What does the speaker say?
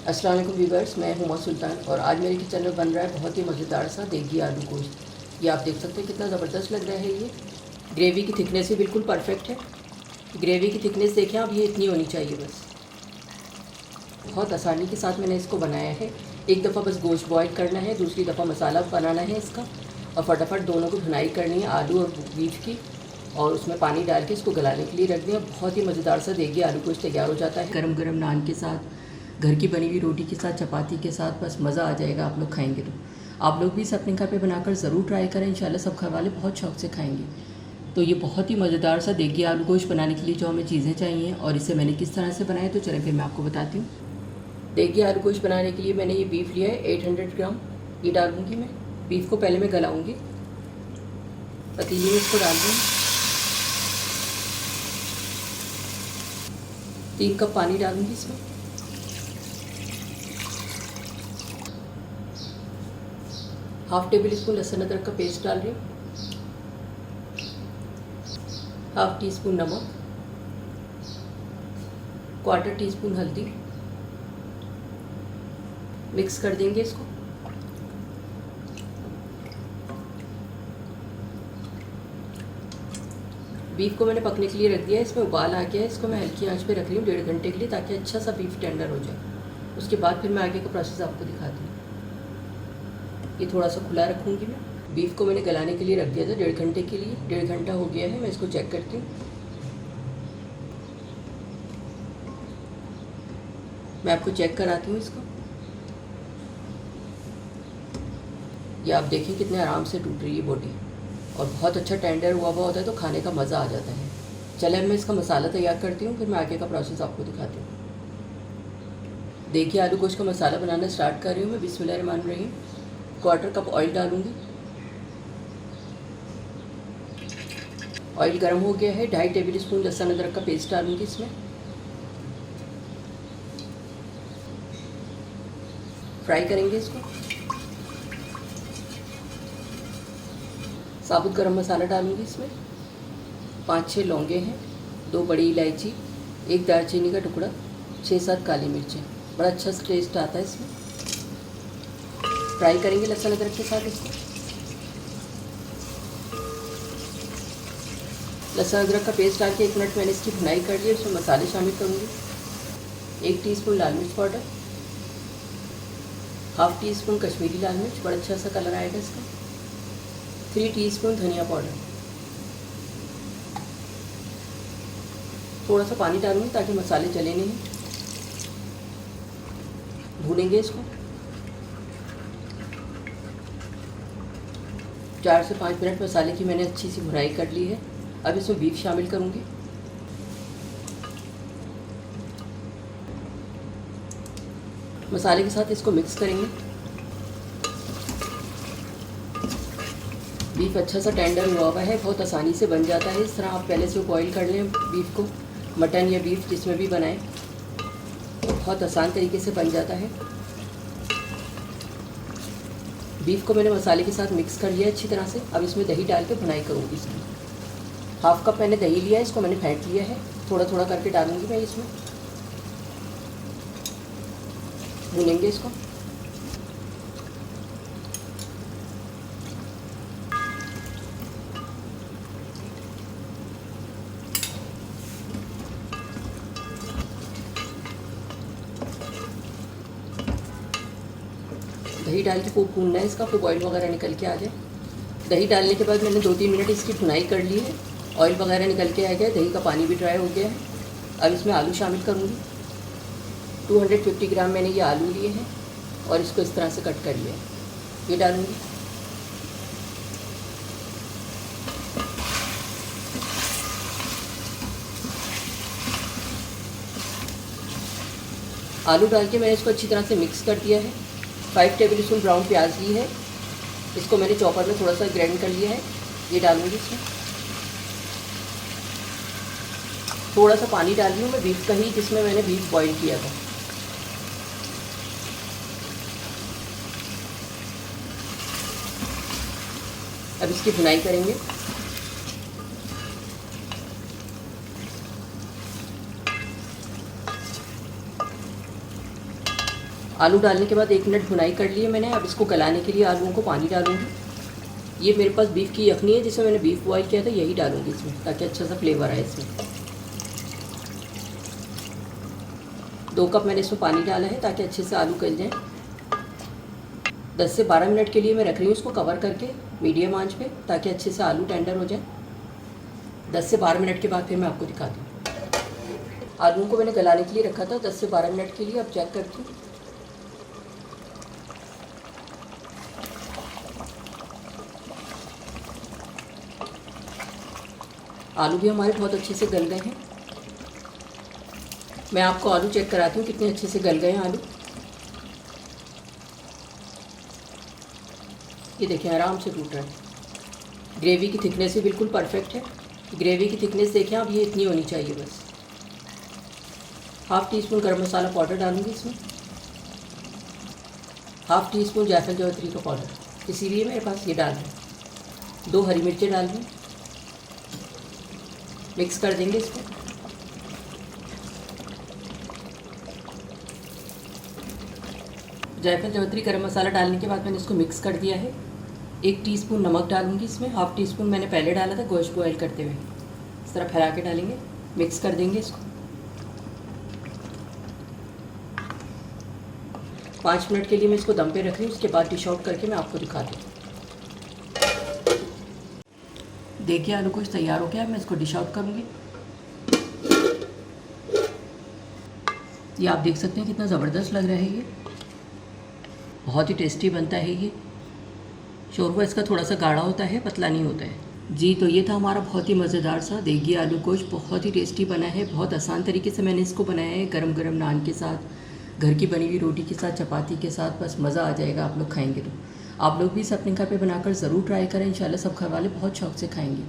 अस्सलाम वालेकुम व्यूअर्स, मैं हूं सुल्तान और आज मेरे किचन में बन रहा है बहुत ही मज़ेदार सा देगी आलू गोश्त। ये आप देख सकते हैं कितना ज़बरदस्त लग रहा है। ये ग्रेवी की थिकनेस भी बिल्कुल परफेक्ट है। ग्रेवी की थिकनेस देखें आप, ये इतनी होनी चाहिए बस। बहुत आसानी के साथ मैंने इसको बनाया है। एक दफ़ा बस गोश्त बॉयल करना है, दूसरी दफ़ा मसाला बनाना है इसका, और फटाफट दोनों को भुनाई करनी है आलू और बीफ की, और उसमें पानी डाल के इसको गलाने के लिए रख दिया। बहुत ही मज़ेदार सा देगी आलू गोश्त तैयार हो जाता है। गरम गरम नान के साथ, घर की बनी हुई रोटी के साथ, चपाती के साथ, बस मज़ा आ जाएगा आप लोग खाएंगे तो। आप लोग भी इसे अपने घर पे बनाकर ज़रूर ट्राई करें, इंशाल्लाह सब घर वाले बहुत शौक़ से खाएंगे। तो ये बहुत ही मज़ेदार सा देगी आलू गोश्त बनाने के लिए जो हमें चीज़ें चाहिए और इसे मैंने किस तरह से बनाया, तो चलें फिर मैं आपको बताती हूँ। देगी आलू गोश्त बनाने के लिए मैंने ये बीफ लिया है 800 ग्राम। ये डालूँगी मैं। बीफ को पहले मैं गलाऊँगी, पतीली में इसको डाल दूँगी। 3 कप पानी डालूँगी इसमें। हाफ़ टेबल स्पून लहसुन अदरक का पेस्ट डाल रही हूँ, हाफ़ टी स्पून नमक, क्वार्टर टी स्पून हल्दी। मिक्स कर देंगे इसको। बीफ को मैंने पकने के लिए रख दिया है, इसमें उबाल आ गया है। इसको मैं हल्की आंच पे रख रही हूँ 1.5 घंटे के लिए, ताकि अच्छा सा बीफ टेंडर हो जाए। उसके बाद फिर मैं आगे का प्रोसेस आपको दिखाती हूँ। ये थोड़ा सा खुला रखूँगी मैं। बीफ को मैंने गलाने के लिए रख दिया था 1.5 घंटे के लिए। 1.5 घंटा हो गया है, मैं इसको चेक करती हूँ। मैं आपको चेक कराती हूँ इसको। ये आप देखें कितने आराम से टूट रही है बॉडी, और बहुत अच्छा टेंडर हुआ होता है तो खाने का मज़ा आ जाता है। चले मैं इसका मसाला तैयार करती हूँ, फिर मैं आगे का प्रोसेस आपको दिखाती हूँ। देखिए आलू गोश्त का मसाला बनाना स्टार्ट कर रही हूँ मैं। बिस्मिल्लाहिर्रहमानिर्रहीम। क्वार्टर कप ऑयल डालूँगी। ऑयल गर्म हो गया है। 2.5 टेबल स्पून लहसुन अदरक का पेस्ट डालूँगी इसमें। फ्राई करेंगे इसको। साबुत गरम मसाला डालूँगी इसमें। 5-6 लौंगे हैं, 2 बड़ी इलायची, 1 दालचीनी का टुकड़ा, 6-7 काली मिर्चें। बड़ा अच्छा सा टेस्ट आता है इसमें। फ्राई करेंगे लहसुन अदरक के साथ इसको। लहसुन अदरक का पेस्ट डाल के 1 मिनट मैंने इसकी भुनाई कर ली। इसमें मसाले शामिल करूँगी। 1 टीस्पून लाल मिर्च powder, half teaspoon Kashmiri लाल मिर्च, बड़ा अच्छा सा कलर आएगा इसका। 3 टीस्पून धनिया पाउडर। थोड़ा सा पानी डालूँगी ताकि मसाले जले नहीं। भूनेंगे इसको। 4 से 5 मिनट मसाले की मैंने अच्छी सी भुनाई कर ली है। अब इसमें बीफ शामिल करूँगी। मसाले के साथ इसको मिक्स करेंगे। बीफ अच्छा सा टेंडर हुआ हुआ है, बहुत आसानी से बन जाता है। इस तरह आप पहले से बॉईल कर लें बीफ को, मटन या बीफ जिसमें भी बनाएं, तो बहुत आसान तरीके से बन जाता है। बीफ को मैंने मसाले के साथ मिक्स कर लिया अच्छी तरह से। अब इसमें दही डाल के भुनाई करूँगी इसकी। हाफ़ कप मैंने दही लिया है, इसको मैंने फेंट लिया है। थोड़ा थोड़ा करके डालूँगी मैं इसमें। भूनेंगे इसको। दही डाल के खूब भूनना है इसका, खूब ऑयल वगैरह निकल के आ जाए। दही डालने के बाद मैंने 2-3 मिनट इसकी भुनाई कर ली है। ऑयल वगैरह निकल के आ गया, दही का पानी भी ड्राई हो गया है। अब इसमें आलू शामिल करूँगी। 250 ग्राम मैंने ये आलू लिए हैं और इसको इस तरह से कट कर लिया है। ये डालूँगी। आलू डाल के मैंने इसको अच्छी तरह से मिक्स कर दिया है। 5 टेबल स्पून ब्राउन प्याज ली है, इसको मैंने चॉपर में थोड़ा सा ग्राइंड कर लिया है। ये डालूँगी इसमें। थोड़ा सा पानी डाल रही हूँ मैं बीफ का ही, जिसमें मैंने बीफ बॉईल किया था। अब इसकी भुनाई करेंगे। आलू डालने के बाद 1 मिनट भुनाई कर लिए मैंने। अब इसको गलाने के लिए आलूओं को पानी डालूँगी। ये मेरे पास बीफ की यखनी है जिसमें मैंने बीफ बॉयल किया था, यही डालूँगी इसमें ताकि अच्छा सा फ्लेवर आए इसमें। 2 कप मैंने इसमें पानी डाला है ताकि अच्छे से आलू गल जाएँ। 10 से 12 मिनट के लिए मैं रख रही हूँ इसको कवर करके मीडियम आंच पे, ताकि अच्छे से आलू टेंडर हो जाए। 10 से 12 मिनट के बाद फिर मैं आपको दिखाती हूँ। आलू को मैंने गलाने के लिए रखा था 10 से 12 मिनट के लिए। अब चेक करती हूँ। आलू भी हमारे बहुत अच्छे से गल गए हैं। मैं आपको आलू चेक कराती हूँ कितने अच्छे से गल गए हैं आलू। ये देखिए आराम से टूट रहा है। ग्रेवी की थिकनेस भी बिल्कुल परफेक्ट है। ग्रेवी की थिकनेस देखें आप, ये इतनी होनी चाहिए बस। हाफ़ टी स्पून गरम मसाला पाउडर डालूंगी इसमें। हाफ़ टी स्पून जायफल जावित्री का पाउडर, इसीलिए मेरे पास ये डाल है। 2 हरी मिर्चें डाल दें, मिक्स कर देंगे इसको। जायफल जावित्री गरम मसाला डालने के बाद मैंने इसको मिक्स कर दिया है। 1 टीस्पून नमक डालूंगी इसमें। हाफ़ टी स्पून मैंने पहले डाला था गोश्त बॉयल करते हुए। इस तरह फैला के डालेंगे, मिक्स कर देंगे इसको। 5 मिनट के लिए मैं इसको दम पे रख रही हूँ। उसके बाद डिश आउट करके मैं आपको दिखाती हूँ। देखिए आलू गोश्त तैयार हो गया है। मैं इसको डिश आउट करूँगी। ये आप देख सकते हैं कितना ज़बरदस्त लग रहा है। ये बहुत ही टेस्टी बनता है। ये शोरबा इसका थोड़ा सा गाढ़ा होता है, पतला नहीं होता है जी। तो ये था हमारा बहुत ही मज़ेदार सा देगी आलू गोश्त। बहुत ही टेस्टी बना है। बहुत आसान तरीके से मैंने इसको बनाया है, गरम गरम नान के साथ, घर की बनी हुई रोटी के साथ, चपाती के साथ। बस मज़ा आ जाएगा आप लोग खाएंगे तो। आप लोग भी इसे अपने घर पे बनाकर ज़रूर ट्राई करें। इंशाल्लाह सब घर वाले बहुत शौक़ से खाएंगे।